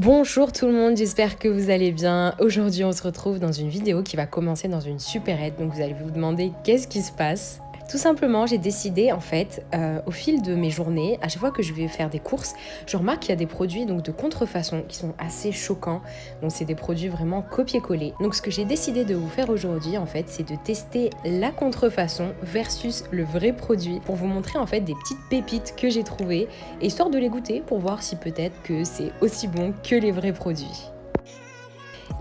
Bonjour tout le monde, j'espère que vous allez bien. Aujourd'hui on se retrouve dans une vidéo qui va commencer dans une supérette, donc vous allez vous demander qu'est-ce qui se passe. Tout simplement, j'ai décidé en fait, au fil de mes journées, à chaque fois que je vais faire des courses, je remarque qu'il y a des produits donc de contrefaçon qui sont assez choquants. Donc c'est des produits vraiment copier-coller. Donc ce que j'ai décidé de vous faire aujourd'hui en fait, c'est de tester la contrefaçon versus le vrai produit pour vous montrer en fait des petites pépites que j'ai trouvées, histoire de les goûter pour voir si peut-être que c'est aussi bon que les vrais produits.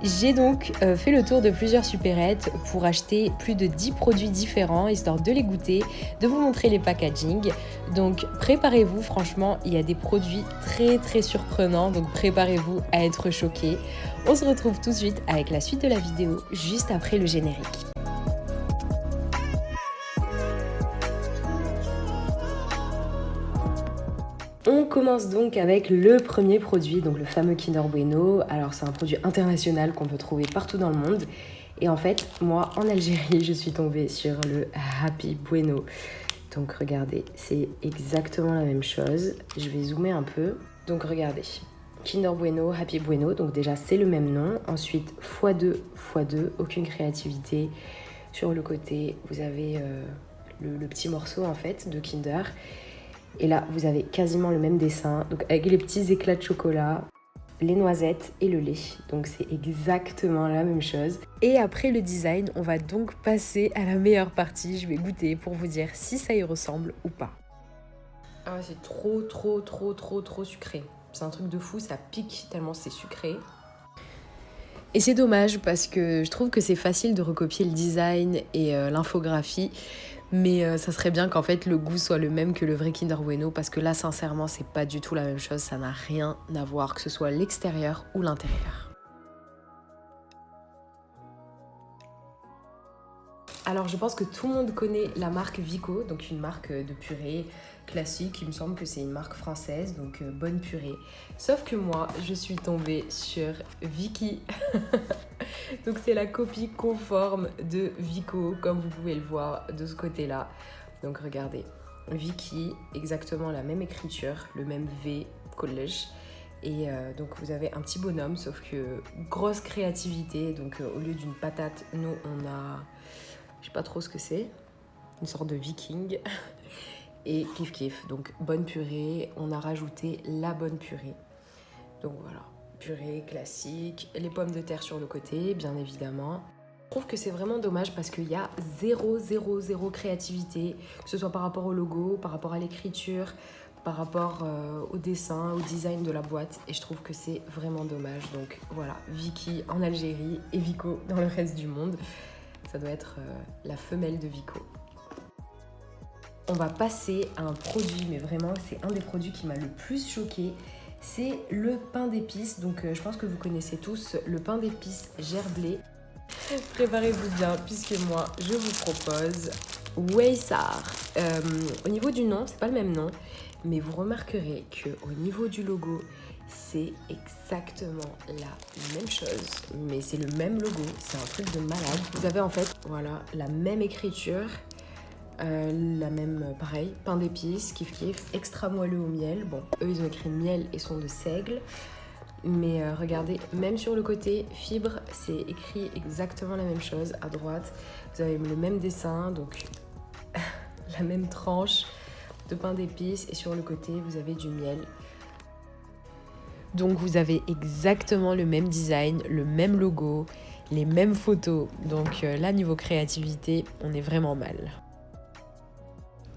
J'ai donc fait le tour de plusieurs supérettes pour acheter plus de 10 produits différents, histoire de les goûter, de vous montrer les packaging. Donc préparez-vous, franchement, il y a des produits très surprenants, donc préparez-vous à être choqués. On se retrouve tout de suite avec la suite de la vidéo, juste après le générique. On commence donc avec le premier produit, donc le fameux Kinder Bueno. Alors c'est un produit international qu'on peut trouver partout dans le monde. Et en fait, moi en Algérie, je suis tombée sur le Happy Bueno. Donc regardez, c'est exactement la même chose. Je vais zoomer un peu. Donc regardez, Kinder Bueno, Happy Bueno. Donc déjà c'est le même nom. Ensuite x2, aucune créativité. Sur le côté, vous avez le petit morceau en fait de Kinder. Et là, vous avez quasiment le même dessin, donc avec les petits éclats de chocolat, les noisettes et le lait. Donc c'est exactement la même chose. Et après le design, on va donc passer à la meilleure partie. Je vais goûter pour vous dire si ça y ressemble ou pas. Ah ouais, c'est trop sucré. C'est un truc de fou, ça pique tellement c'est sucré. Et c'est dommage parce que je trouve que c'est facile de recopier le design et l'infographie. Mais ça serait bien qu'en fait le goût soit le même que le vrai Kinder Bueno, parce que là sincèrement c'est pas du tout la même chose, ça n'a rien à voir, que ce soit l'extérieur ou l'intérieur. Alors je pense que tout le monde connaît la marque Vico, donc une marque de purée classique, il me semble que c'est une marque française, donc bonne purée. Sauf que moi je suis tombée sur Vicky. Donc c'est la copie conforme de Vico, comme vous pouvez le voir de ce côté-là. Donc regardez, Vicky, exactement la même écriture, le même V, collège. Et donc vous avez un petit bonhomme, sauf que grosse créativité. Donc au lieu d'une patate, nous on a, je sais pas trop ce que c'est, une sorte de viking. Et kiff, donc bonne purée, on a rajouté la bonne purée. Donc voilà. Purée classique, les pommes de terre sur le côté, bien évidemment. Je trouve que c'est vraiment dommage parce qu'il y a zéro créativité, que ce soit par rapport au logo, par rapport à l'écriture, par rapport au dessin, au design de la boîte. Et je trouve que c'est vraiment dommage. Donc voilà, Vicky en Algérie et Vico dans le reste du monde. Ça doit être la femelle de Vico. On va passer à un produit, mais vraiment c'est un des produits qui m'a le plus choquée. C'est le pain d'épices, donc je pense que vous connaissez tous le pain d'épices gerblé. Préparez-vous bien puisque moi je vous propose Waysar. Au niveau du nom, c'est pas le même nom, mais vous remarquerez que au niveau du logo, c'est exactement la même chose, mais c'est le même logo, c'est un truc de malade. Vous avez en fait, voilà, la même écriture. La même, pareil, pain d'épices, kiff, extra moelleux au miel. Bon, eux, ils ont écrit miel et son de seigle. Mais regardez, même sur le côté fibre, c'est écrit exactement la même chose. À droite, vous avez le même dessin, donc la même tranche de pain d'épices. Et sur le côté, vous avez du miel. Donc vous avez exactement le même design, le même logo, les mêmes photos. Donc là, niveau créativité, on est vraiment mal.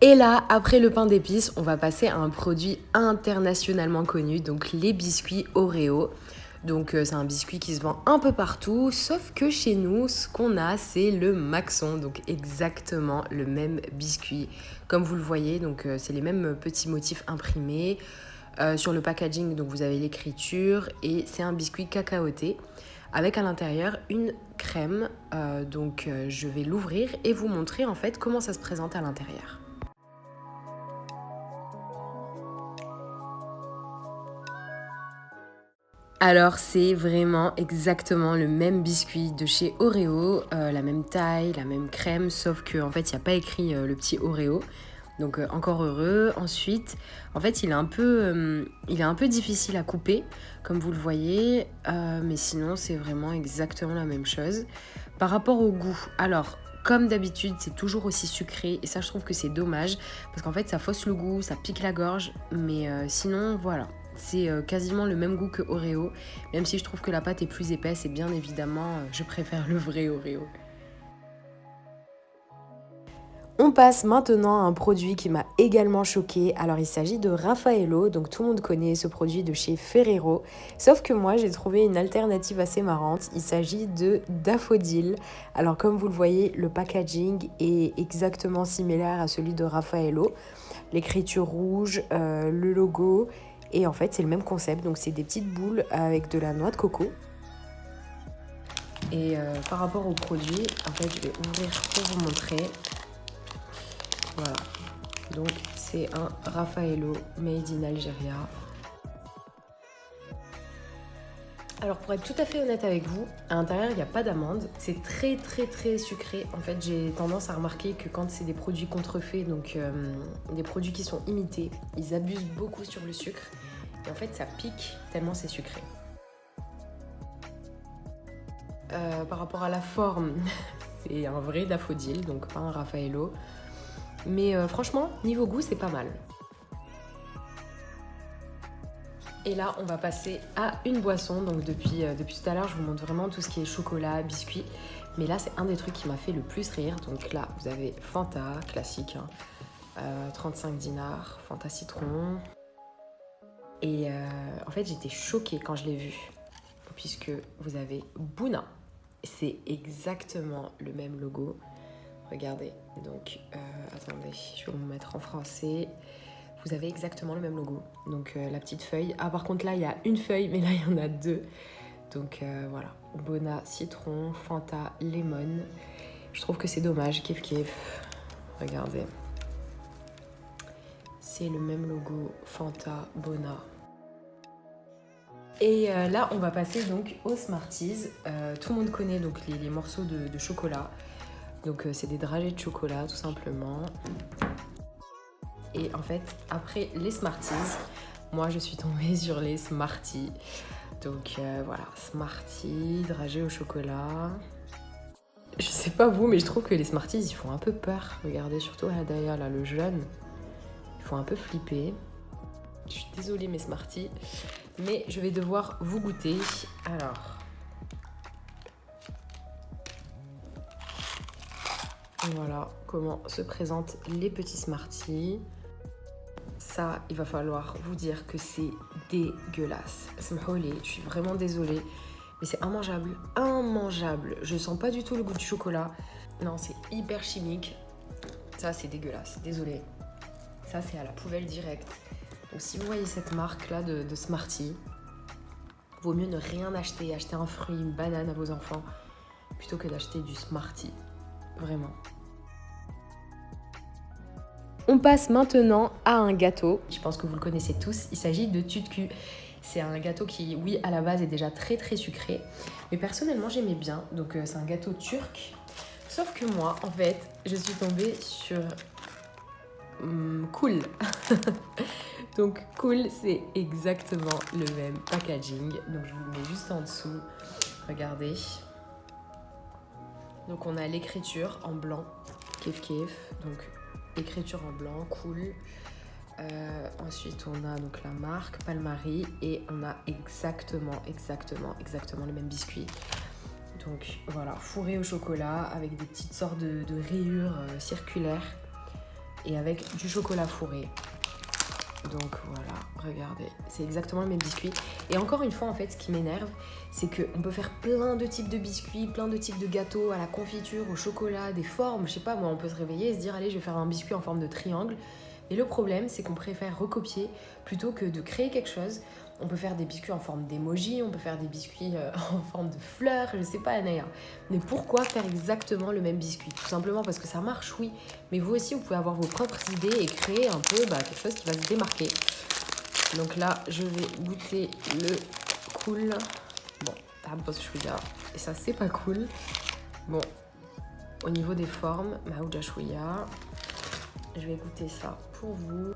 Et là, après le pain d'épices, on va passer à un produit internationalement connu, donc les biscuits Oreo. Donc c'est un biscuit qui se vend un peu partout, sauf que chez nous, ce qu'on a, c'est le Maxon, donc exactement le même biscuit. Comme vous le voyez, donc c'est les mêmes petits motifs imprimés. Sur le packaging, donc vous avez l'écriture et c'est un biscuit cacaoté avec à l'intérieur une crème. Donc je vais l'ouvrir et vous montrer en fait comment ça se présente à l'intérieur. Alors c'est vraiment exactement le même biscuit de chez Oreo, la même taille, la même crème, sauf qu'en fait il n'y a pas écrit le petit Oreo. Donc encore heureux. Ensuite, en fait, il est un peu difficile à couper, comme vous le voyez. Mais sinon, c'est vraiment exactement la même chose. Par rapport au goût, alors, comme d'habitude, c'est toujours aussi sucré. Et ça, je trouve que c'est dommage. Parce qu'en fait, ça fausse le goût, ça pique la gorge. Mais sinon, voilà. C'est quasiment le même goût que Oreo. Même si je trouve que la pâte est plus épaisse. Et bien évidemment, je préfère le vrai Oreo. On passe maintenant à un produit qui m'a également choquée. Alors il s'agit de Raffaello, donc tout le monde connaît ce produit de chez Ferrero. Sauf que moi j'ai trouvé une alternative assez marrante. Il s'agit de Daffodil. Alors comme vous le voyez, le packaging est exactement similaire à celui de Raffaello. L'écriture rouge, le logo, et en fait c'est le même concept. Donc c'est des petites boules avec de la noix de coco. Et par rapport au produit, en fait je vais ouvrir pour vous montrer. Voilà, donc c'est un Raffaello made in Algeria. Alors pour être tout à fait honnête avec vous, à l'intérieur il n'y a pas d'amande, c'est très sucré. En fait j'ai tendance à remarquer que quand c'est des produits contrefaits, donc des produits qui sont imités, ils abusent beaucoup sur le sucre. Et en fait ça pique tellement c'est sucré. Par rapport à la forme, c'est un vrai daffodil, donc pas un Raffaello. Mais franchement, niveau goût, c'est pas mal. Et là, on va passer à une boisson. Donc depuis tout à l'heure, je vous montre vraiment tout ce qui est chocolat, biscuits. Mais là, c'est un des trucs qui m'a fait le plus rire. Donc là, vous avez Fanta, classique, hein, 35 dinars, Fanta citron. Et en fait, j'étais choquée quand je l'ai vu. Puisque vous avez Bouna. C'est exactement le même logo. Regardez, donc attendez, je vais vous mettre en français. Vous avez exactement le même logo. Donc la petite feuille. Ah par contre là il y a une feuille, mais là il y en a deux. Donc voilà, Bona citron, Fanta lemon. Je trouve que c'est dommage, kiff kiff. Regardez. C'est le même logo, Fanta, Bona. Et là on va passer donc aux Smarties. Tout le monde connaît donc les morceaux de chocolat. Donc c'est des dragées de chocolat tout simplement. Et en fait, après les Smarties, moi je suis tombée sur les Smarties. Donc voilà, Smarties, dragées au chocolat. Je sais pas vous, mais je trouve que les Smarties ils font un peu peur. Regardez, surtout là derrière, là, le jaune. Ils font un peu flipper. Je suis désolée mes Smarties, mais je vais devoir vous goûter. Alors... Voilà comment se présentent les petits Smarties. Ça, il va falloir vous dire que c'est dégueulasse. Je suis vraiment désolée, mais c'est immangeable. Immangeable. Je sens pas du tout le goût du chocolat. Non, c'est hyper chimique. Ça, c'est dégueulasse. Désolée. Ça, c'est à la poubelle directe. Donc, si vous voyez cette marque-là de Smarties, vaut mieux ne rien acheter. Acheter un fruit, une banane à vos enfants, plutôt que d'acheter du Smartie. Vraiment. On passe maintenant à un gâteau. Je pense que vous le connaissez tous. Il s'agit de Tutku. C'est un gâteau qui, oui, à la base est déjà très sucré. Mais personnellement, j'aimais bien. Donc, c'est un gâteau turc. Sauf que moi, en fait, je suis tombée sur Cool. Donc, Cool, c'est exactement le même packaging. Donc, je vous le mets juste en dessous. Regardez. Donc, on a l'écriture en blanc. Kiff kiff. Donc, écriture en blanc, Cool. Ensuite, on a donc la marque Palmari et on a exactement le même biscuit. Donc voilà, fourré au chocolat avec des petites sortes de rayures circulaires et avec du chocolat fourré. Donc voilà, regardez, c'est exactement le même biscuit. Et encore une fois, en fait, ce qui m'énerve, c'est qu'on peut faire plein de types de biscuits, plein de types de gâteaux à la confiture, au chocolat, des formes. Je sais pas, moi, on peut se réveiller et se dire, allez, je vais faire un biscuit en forme de triangle. Et le problème, c'est qu'on préfère recopier plutôt que de créer quelque chose. On peut faire des biscuits en forme d'emoji, on peut faire des biscuits en forme de fleurs, je sais pas, Anaya. Mais pourquoi faire exactement le même biscuit? Tout simplement parce que ça marche, oui. Mais vous aussi, vous pouvez avoir vos propres idées et créer un peu quelque chose qui va se démarquer. Donc là, je vais goûter le Cool. Bon, Tabos Chouïa. Et ça, c'est pas cool. Bon, au niveau des formes, Maouja Chouïa. Je vais goûter ça pour vous.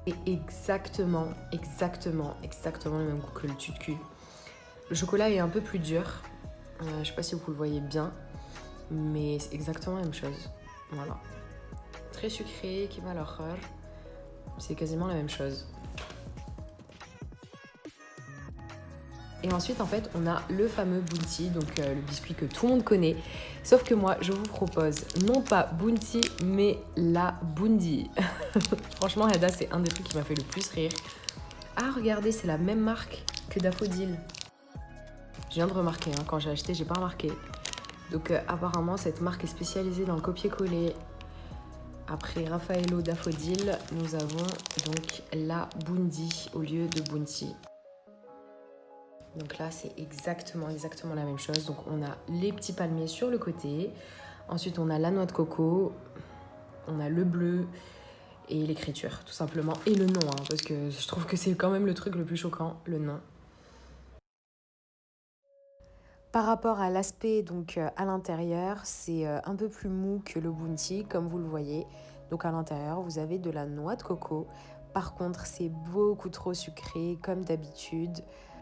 Et exactement le même goût que le tut-cul. Le chocolat est un peu plus dur. Je sais pas si vous le voyez bien, mais c'est exactement la même chose. Voilà. Très sucré, qui va leur c'est quasiment la même chose. Et ensuite, en fait, on a le fameux Bounty, donc le biscuit que tout le monde connaît. Sauf que moi, je vous propose non pas Bounty, mais la Boundi. Franchement, Hada, c'est un des trucs qui m'a fait le plus rire. Ah, regardez, c'est la même marque que Daffodil. Je viens de remarquer, hein, quand j'ai acheté, j'ai pas remarqué. Donc apparemment, cette marque est spécialisée dans le copier-coller. Après Raffaello Daffodil, nous avons donc la Boundi au lieu de Bounty. Donc là, c'est exactement la même chose. Donc on a les petits palmiers sur le côté. Ensuite, on a la noix de coco. On a le bleu et l'écriture, tout simplement. Et le nom, hein, parce que je trouve que c'est quand même le truc le plus choquant, le nom. Par rapport à l'aspect, donc à l'intérieur, c'est un peu plus mou que le Bounty, comme vous le voyez. Donc à l'intérieur, vous avez de la noix de coco. Par contre, c'est beaucoup trop sucré, comme d'habitude.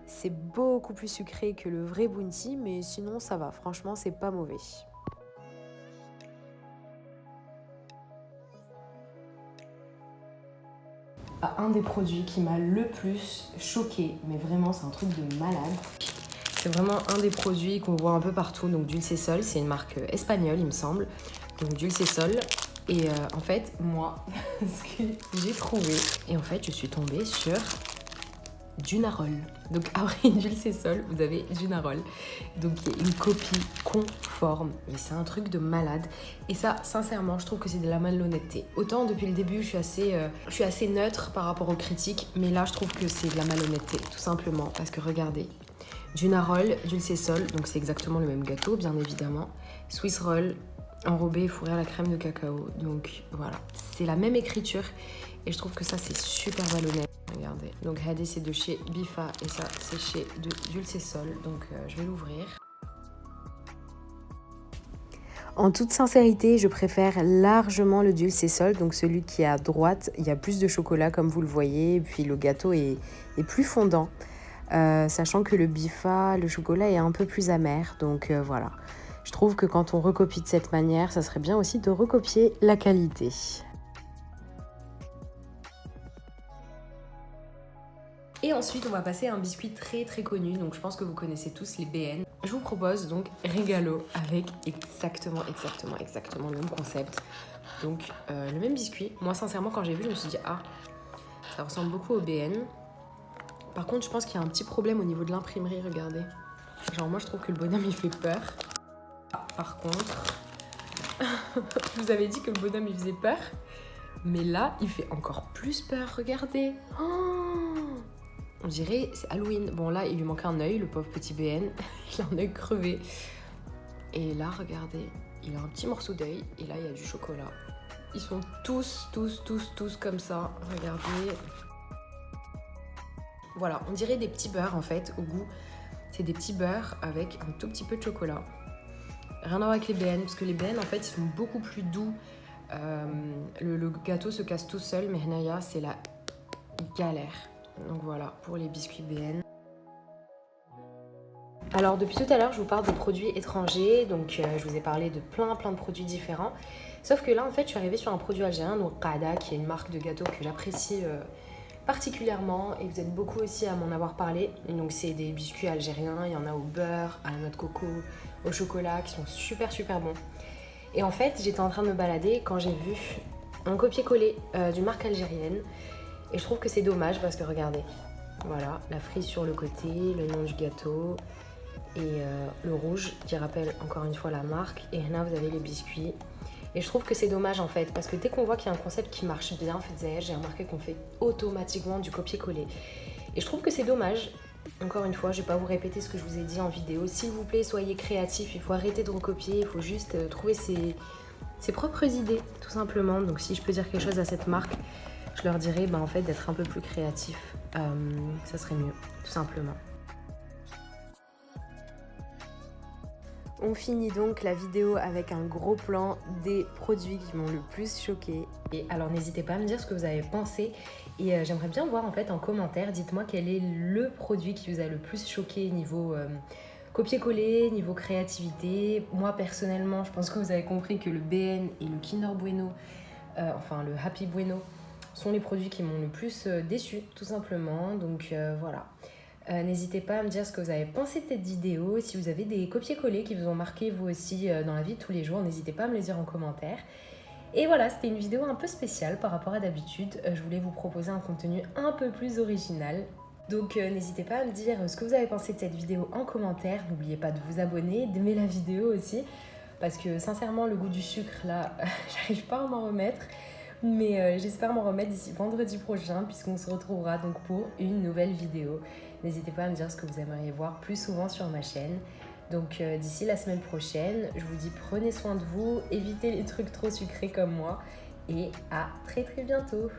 C'est beaucoup plus sucré que le vrai Bounty, mais sinon ça va. Franchement, c'est pas mauvais. Un des produits qui m'a le plus choqué, mais vraiment c'est un truc de malade. C'est vraiment un des produits qu'on voit un peu partout, donc Dulcesol, c'est une marque espagnole il me semble. Donc Dulcesol, et en fait moi, ce que j'ai trouvé, et en fait je suis tombée sur Dunarol. Donc après Dulcesol, vous avez Dunarol. Donc il y a une copie conforme, mais c'est un truc de malade. Et ça, sincèrement, je trouve que c'est de la malhonnêteté. Autant depuis le début, je suis assez neutre par rapport aux critiques, mais là, je trouve que c'est de la malhonnêteté, tout simplement. Parce que regardez, Dunarol, Dulcesol, donc c'est exactement le même gâteau, bien évidemment. Swiss Roll, enrobé et fourré à la crème de cacao. Donc voilà, c'est la même écriture. Et je trouve que ça, c'est super malhonnête. Regardez. Donc Hadi, c'est de chez Bifa et ça, c'est chez Dulcesol. Donc je vais l'ouvrir. En toute sincérité, je préfère largement le Dulcesol, donc celui qui est à droite. Il y a plus de chocolat, comme vous le voyez, et puis le gâteau est plus fondant. Sachant que le Bifa, le chocolat est un peu plus amer. Donc voilà. Je trouve que quand on recopie de cette manière, ça serait bien aussi de recopier la qualité. Et ensuite, on va passer à un biscuit très connu, donc je pense que vous connaissez tous les BN. Je vous propose donc Regalo avec exactement le même concept. Donc le même biscuit. Moi, sincèrement, quand j'ai vu, je me suis dit, ah, ça ressemble beaucoup au BN. Par contre, je pense qu'il y a un petit problème au niveau de l'imprimerie, regardez. Genre, moi, je trouve que le bonhomme, il fait peur. Ah, par contre, je vous avais dit que le bonhomme, il faisait peur. Mais là, il fait encore plus peur, regardez. Oh, on dirait c'est Halloween. Bon là, il lui manque un œil, le pauvre petit BN. Il a un œil crevé. Et là, regardez, il a un petit morceau d'œil. Et là, il y a du chocolat. Ils sont tous comme ça. Regardez. Voilà, on dirait des petits beurres en fait, au goût. C'est des petits beurres avec un tout petit peu de chocolat. Rien à voir avec les BN, parce que les BN en fait, ils sont beaucoup plus doux. Le gâteau se casse tout seul, mais Henaya, c'est la galère. Donc voilà, pour les biscuits BN. Alors depuis tout à l'heure, je vous parle de produits étrangers, donc je vous ai parlé de plein de produits différents. Sauf que là, en fait, je suis arrivée sur un produit algérien, donc Qada, qui est une marque de gâteaux que j'apprécie particulièrement, et vous êtes beaucoup aussi à m'en avoir parlé. Donc c'est des biscuits algériens, il y en a au beurre, à la noix de coco, au chocolat, qui sont super bons. Et en fait, j'étais en train de me balader quand j'ai vu un copier-coller d'une marque algérienne. Et je trouve que c'est dommage parce que regardez, voilà, la frise sur le côté, le nom du gâteau et le rouge qui rappelle encore une fois la marque. Et là, vous avez les biscuits. Et je trouve que c'est dommage en fait parce que dès qu'on voit qu'il y a un concept qui marche bien, en fait, j'ai remarqué qu'on fait automatiquement du copier-coller. Et je trouve que c'est dommage. Encore une fois, je ne vais pas vous répéter ce que je vous ai dit en vidéo. S'il vous plaît, soyez créatifs. Il faut arrêter de recopier. Il faut juste trouver ses propres idées, tout simplement. Donc si je peux dire quelque chose à cette marque, je leur dirais en fait d'être un peu plus créatif. Ça serait mieux, tout simplement. On finit donc la vidéo avec un gros plan des produits qui m'ont le plus choqué. Et alors n'hésitez pas à me dire ce que vous avez pensé et j'aimerais bien voir en fait en commentaire, dites-moi quel est le produit qui vous a le plus choqué niveau copier-coller, niveau créativité. Moi personnellement, je pense que vous avez compris que le BN et le Kinder Bueno, enfin le Happy Bueno, sont les produits qui m'ont le plus déçu tout simplement. Donc voilà. N'hésitez pas à me dire ce que vous avez pensé de cette vidéo. Si vous avez des copier-coller qui vous ont marqué vous aussi dans la vie de tous les jours, n'hésitez pas à me les dire en commentaire. Et voilà, c'était une vidéo un peu spéciale par rapport à d'habitude. Je voulais vous proposer un contenu un peu plus original. Donc n'hésitez pas à me dire ce que vous avez pensé de cette vidéo en commentaire. N'oubliez pas de vous abonner, d'aimer la vidéo aussi. Parce que sincèrement, le goût du sucre, là, j'arrive pas à m'en remettre. Mais j'espère m'en remettre d'ici vendredi prochain puisqu'on se retrouvera donc pour une nouvelle vidéo. N'hésitez pas à me dire ce que vous aimeriez voir plus souvent sur ma chaîne. Donc d'ici la semaine prochaine, je vous dis prenez soin de vous, évitez les trucs trop sucrés comme moi et à très très bientôt.